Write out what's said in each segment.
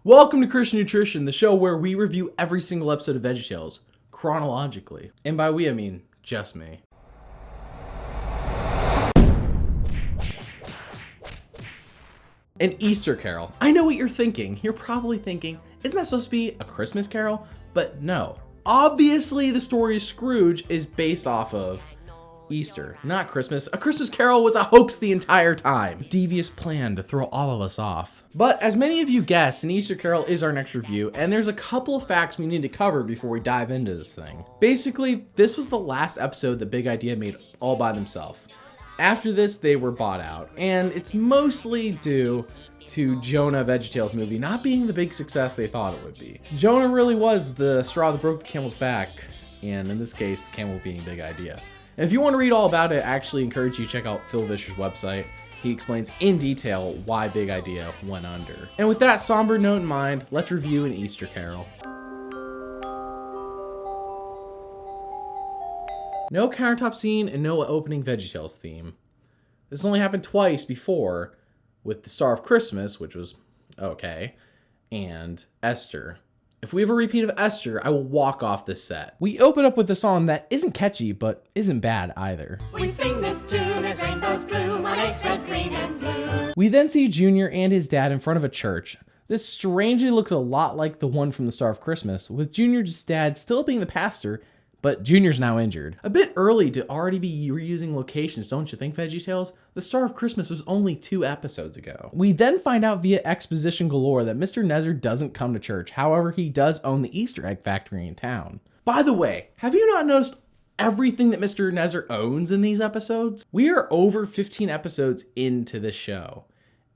Welcome to Christian Nutrition, the show where we review every single episode of VeggieTales chronologically. And by we, I mean just me. An Easter Carol. I know what you're thinking. You're probably thinking, isn't that supposed to be a Christmas Carol? But no. Obviously, the story of Scrooge is based off of Easter, not Christmas. A Christmas Carol was a hoax the entire time. Devious plan to throw all of us off. But as many of you guessed, An Easter Carol is our next review, and there's a couple of facts we need to cover before we dive into this thing. Basically, this was the last episode that Big Idea made all by themselves. After this, they were bought out, and it's mostly due to Jonah VeggieTales movie not being the big success they thought it would be. Jonah really was the straw that broke the camel's back, and in this case, the camel being Big Idea. And if you want to read all about it, I actually encourage you to check out Phil Vischer's website. He explains in detail why Big Idea went under. And with that somber note in mind, let's review An Easter Carol. No countertop scene and no opening VeggieTales theme. This only happened twice before, with The Star of Christmas, which was okay, and Esther. If we have a repeat of Esther, I will walk off this set. We open up with a song that isn't catchy, but isn't bad either. We sing this tune as rainbows bloom on eggs red, green, and blue. We then see Junior and his dad in front of a church. This strangely looks a lot like the one from The Star of Christmas, with Junior's dad still being the pastor, but Junior's now injured. A bit early to already be reusing locations, don't you think, VeggieTales? The Star of Christmas was only 2 episodes ago. We then find out via exposition galore that Mr. Nezzer doesn't come to church. However, he does own the Easter egg factory in town. By the way, have you not noticed everything that Mr. Nezzer owns in these episodes? We are over 15 episodes into this show,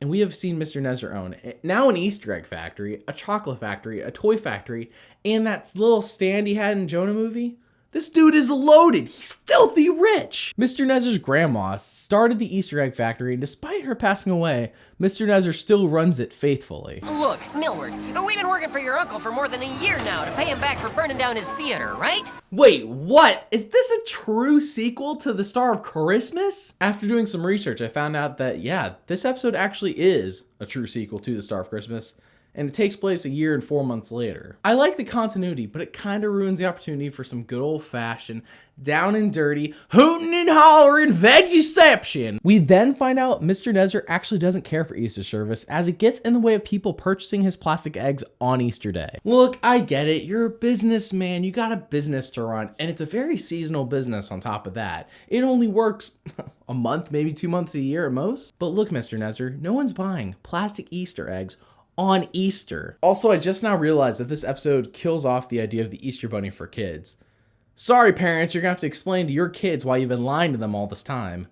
and we have seen Mr. Nezzer own now an Easter egg factory, a chocolate factory, a toy factory, and that little stand he had in Jonah movie. This dude is loaded. He's filthy rich. Mr. Nezzer's grandma started the Easter egg factory, and despite her passing away, Mr. Nezzer still runs it faithfully. Look, Millward, we've been working for your uncle for more than a year now to pay him back for burning down his theater, right? Wait, what? Is this a true sequel to The Star of Christmas? After doing some research, I found out that, yeah, this episode actually is a true sequel to The Star of Christmas, and it takes place 1 year and 4 months later. I like the continuity, but it kind of ruins the opportunity for some good old-fashioned, down and dirty, hootin' and hollering Veggieception. We then find out Mr. Nezzer actually doesn't care for Easter service, as it gets in the way of people purchasing his plastic eggs on Easter Day. Look, I get it. You're a businessman. You got a business to run, and it's a very seasonal business on top of that. It only works a month, maybe 2 months a year at most. But look, Mr. Nezzer, no one's buying plastic Easter eggs on Easter. Also, I just now realized that this episode kills off the idea of the Easter Bunny for kids. Sorry, parents, you're gonna have to explain to your kids why you've been lying to them all this time.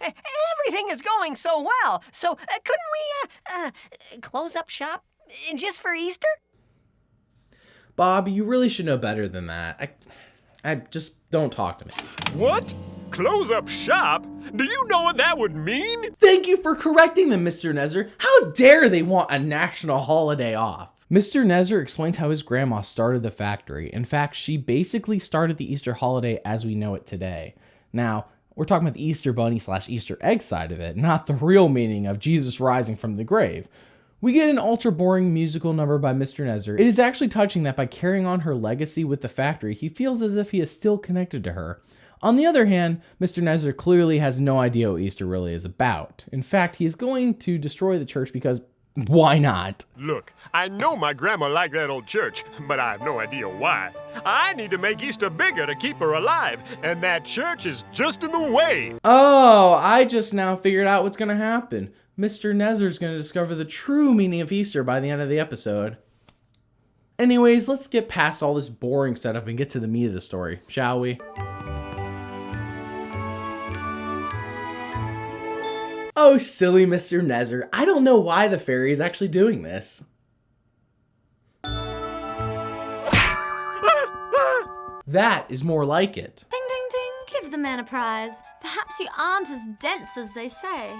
Everything is going so well, so couldn't we close up shop just for Easter? Bob, you really should know better than that. I just don't talk to me. What? Close up shop? Do you know what that would mean? Thank you for correcting them, Mr. Nezzer. How dare they want a national holiday off? Mr. Nezzer explains how his grandma started the factory. In fact, she basically started the Easter holiday as we know it today. Now, we're talking about the Easter Bunny / Easter egg side of it, not the real meaning of Jesus rising from the grave. We get an ultra boring musical number by Mr. Nezzer. It is actually touching that by carrying on her legacy with the factory, he feels as if he is still connected to her. On the other hand, Mr. Nezzer clearly has no idea what Easter really is about. In fact, he is going to destroy the church because why not? Look, I know my grandma liked that old church, but I have no idea why. I need to make Easter bigger to keep her alive, and that church is just in the way. Oh, I just now figured out what's going to happen. Mr. Nezzer's going to discover the true meaning of Easter by the end of the episode. Anyways, let's get past all this boring setup and get to the meat of the story, shall we? Oh, silly Mr. Nezzer. I don't know why the fairy is actually doing this. That is more like it. Ding, ding, ding. Give the man a prize. Perhaps you aren't as dense as they say.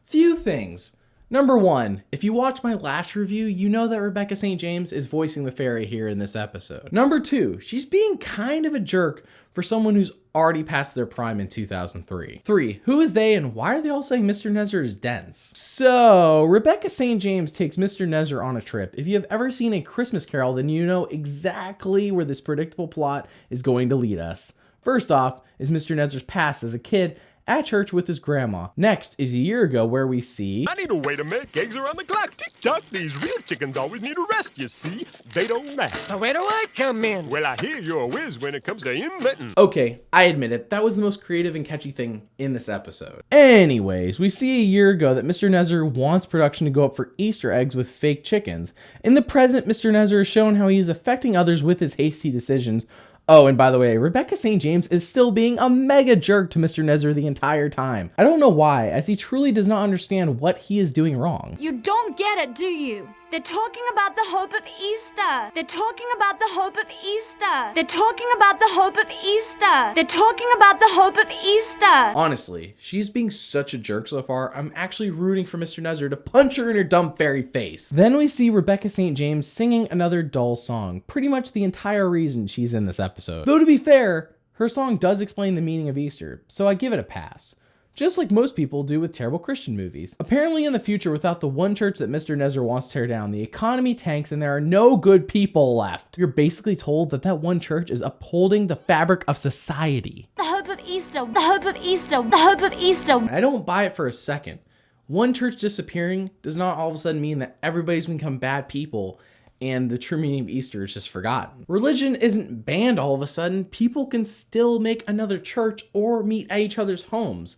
Few things. Number 1, if you watched my last review, you know that Rebecca St. James is voicing the fairy here in this episode. Number 2, she's being kind of a jerk for someone who's already past their prime in 2003. 3, who is they and why are they all saying Mr. Nezzer is dense? So, Rebecca St. James takes Mr. Nezzer on a trip. If you have ever seen A Christmas Carol, then you know exactly where this predictable plot is going to lead us. First off is Mr. Nezzer's past as a kid at church with his grandma. Next is a year ago where we see... I need a way to make eggs around the clock. Tick-tock, these real chickens always need a rest, you see. They don't last. Where do I come in? Well, I hear you're a whiz when it comes to inventing. Okay, I admit it, that was the most creative and catchy thing in this episode. Anyways, we see a year ago that Mr. Nezzer wants production to go up for Easter eggs with fake chickens. In the present, Mr. Nezzer is shown how he is affecting others with his hasty decisions. Oh, and by the way, Rebecca St. James is still being a mega jerk to Mr. Nezzer the entire time. I don't know why, as he truly does not understand what he is doing wrong. You don't get it, do you? They're talking about the hope of Easter. They're talking about the hope of Easter. They're talking about the hope of Easter. They're talking about the hope of Easter. Honestly, she's being such a jerk so far, I'm actually rooting for Mr. Nezzer to punch her in her dumb fairy face. Then we see Rebecca St. James singing another dull song, pretty much the entire reason she's in this episode. Though to be fair, her song does explain the meaning of Easter, so I give it a pass. Just like most people do with terrible Christian movies. Apparently in the future, without the one church that Mr. Nezzer wants to tear down, the economy tanks and there are no good people left. You're basically told that that one church is upholding the fabric of society. The hope of Easter. The hope of Easter. The hope of Easter. I don't buy it for a second. One church disappearing does not all of a sudden mean that everybody's become bad people and the true meaning of Easter is just forgotten. Religion isn't banned all of a sudden. People can still make another church or meet at each other's homes.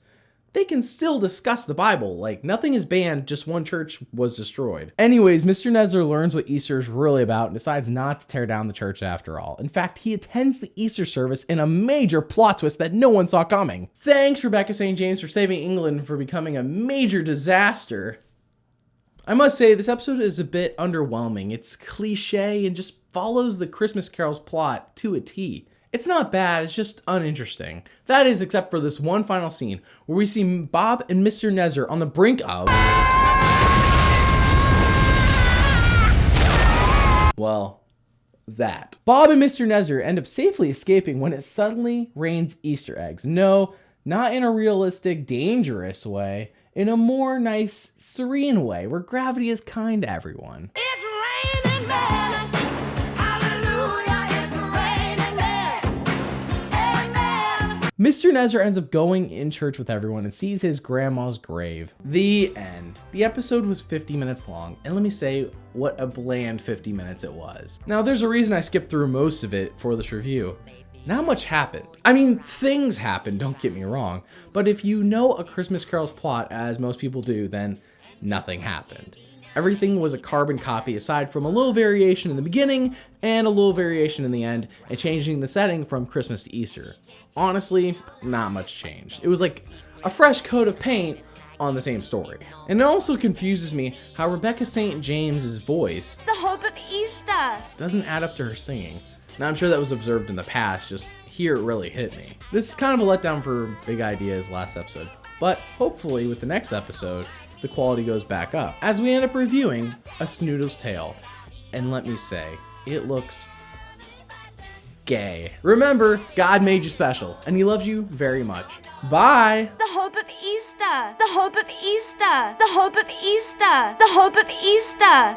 They can still discuss the Bible. Like, nothing is banned, just one church was destroyed. Anyways, Mr. Nezzer learns what Easter is really about and decides not to tear down the church after all. In fact, he attends the Easter service in a major plot twist that no one saw coming. Thanks, Rebecca St. James, for saving England from becoming a major disaster. I must say, this episode is a bit underwhelming. It's cliche and just follows the Christmas Carol's plot to a T. It's not bad, it's just uninteresting. That is, except for this one final scene where we see Bob and Mr. Nezzer on the brink of... well, that. Bob and Mr. Nezzer end up safely escaping when it suddenly rains Easter eggs. No, not in a realistic, dangerous way. In a more nice, serene way where gravity is kind to everyone. It's raining men. Mr. Nezzer ends up going in church with everyone and sees his grandma's grave. The end. The episode was 50 minutes long, and let me say what a bland 50 minutes it was. Now, there's a reason I skipped through most of it for this review. Not much happened. I mean, things happened, don't get me wrong, but if you know A Christmas Carol's plot, as most people do, then nothing happened. Everything was a carbon copy aside from a little variation in the beginning and a little variation in the end and changing the setting from Christmas to Easter. Honestly, not much changed. It was like a fresh coat of paint on the same story. And it also confuses me how Rebecca St. James's voice, The hope of Easter. doesn't add up to her singing. Now I'm sure that was observed in the past, just here it really hit me. This is kind of a letdown for Big Ideas last episode, but hopefully with the next episode, the quality goes back up as we end up reviewing A Snoodle's Tale. And let me say, it looks gay. Remember, God made you special, and he loves you very much. Bye! The hope of Easter. The hope of Easter. The hope of Easter. The hope of Easter.